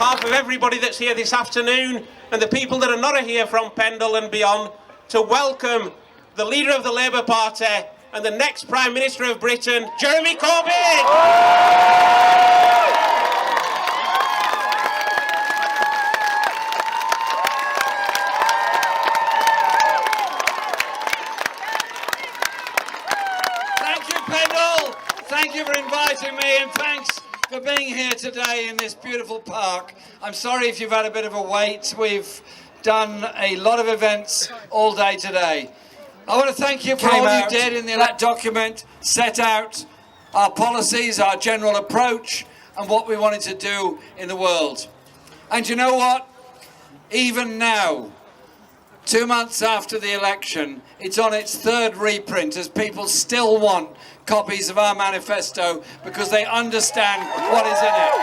behalf of everybody that's here this afternoon and the people that are not here from Pendle and beyond, to welcome the leader of the Labour Party and the next Prime Minister of Britain, Jeremy Corbyn! Thank you for inviting me, and thanks for being here today in this beautiful park. I'm sorry if you've had a bit of a wait. We've done a lot of events all day today. I want to thank you for all you did in that document, set out our policies, our general approach, and what we wanted to do in the world. And you know what? Even now, 2 months after the election, it's on its third reprint as people still want copies of our manifesto because they understand what is in it.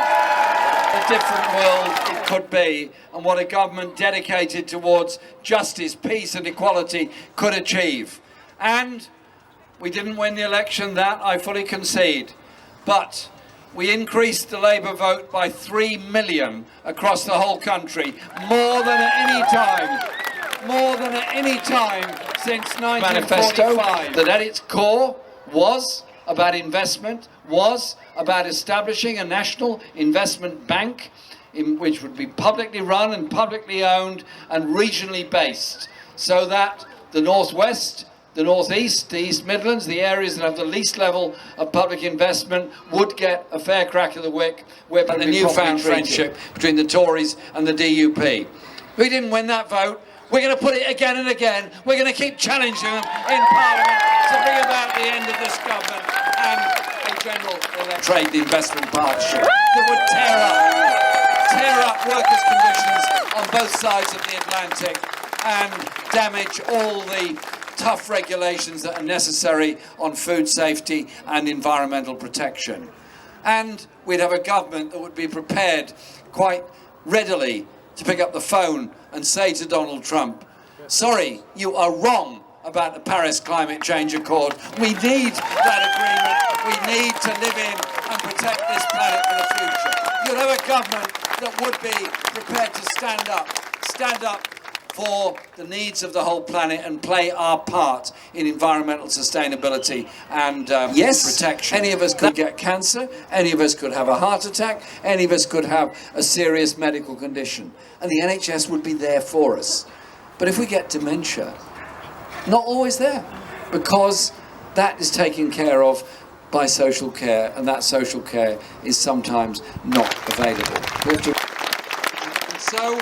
A different world it could be, and what a government dedicated towards justice, peace and equality could achieve. And we didn't win the election, that I fully concede, but we increased the Labour vote by 3 million across the whole country, more than at any time since 1945. Manifesto that at its core was about investment, was about establishing a national investment bank which would be publicly run and publicly owned and regionally based, so that the Northwest, the Northeast, the East Midlands, the areas that have the least level of public investment would get a fair crack of the whip, and the newfound friendship between the Tories and the DUP. We didn't win that vote. We're going to put it again and again. We're going to keep challenging them in Parliament to bring about the end of this government and a general trade investment partnership that would tear up workers' conditions on both sides of the Atlantic and damage all the tough regulations that are necessary on food safety and environmental protection. And we'd have a government that would be prepared quite readily to pick up the phone and say to Donald Trump, sorry, you are wrong about the Paris Climate Change Accord. We need that agreement. We need to live in and protect this planet for the future. You'll have a government that would be prepared to stand up for the needs of the whole planet and play our part in environmental sustainability and protection. Any of us could get cancer, any of us could have a heart attack, any of us could have a serious medical condition, and the NHS would be there for us. But if we get dementia, not always there, because that is taken care of by social care, and that social care is sometimes not available. And so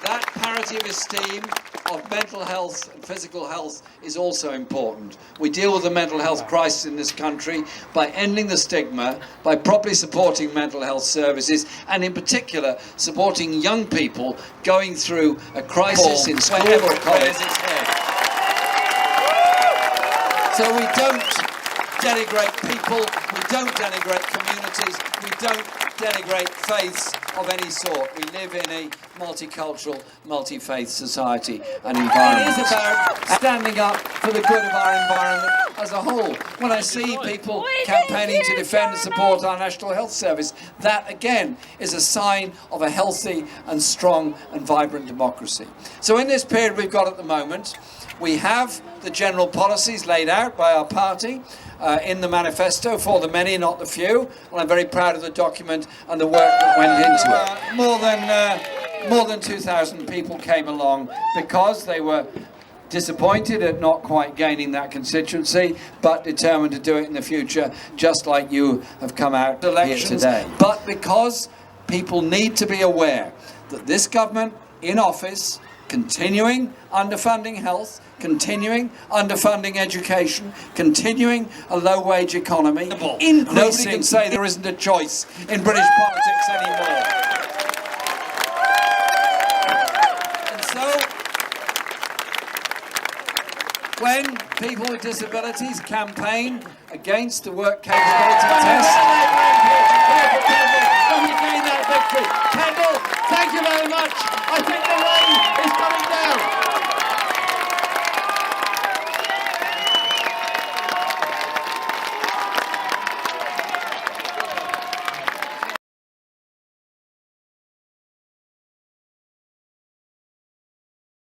that parity of esteem of mental health and physical health is also important. We deal with the mental health crisis in this country by ending the stigma, by properly supporting mental health services, and in particular supporting young people going through a crisis in school wherever it rears its head. So we don't denigrate people, we don't denigrate communities, we don't denigrate faiths of any sort. We live in a multicultural, multi-faith society and environment. It is about standing up for the good of our environment as a whole. When I see people campaigning to defend and support our National Health Service, that again is a sign of a healthy and strong and vibrant democracy. So in this period we've got at the moment, we have the general policies laid out by our party in the manifesto for the many, not the few, and I'm very proud of the document and the work that went into it. More than 2,000 people came along because they were disappointed at not quite gaining that constituency, but determined to do it in the future, just like you have come out here today. But because people need to be aware that this government in office, continuing underfunding health, continuing underfunding education, continuing a low-wage economy, increasing. Nobody can say there isn't a choice in British politics anymore. And so, when people with disabilities campaign against the work capability test,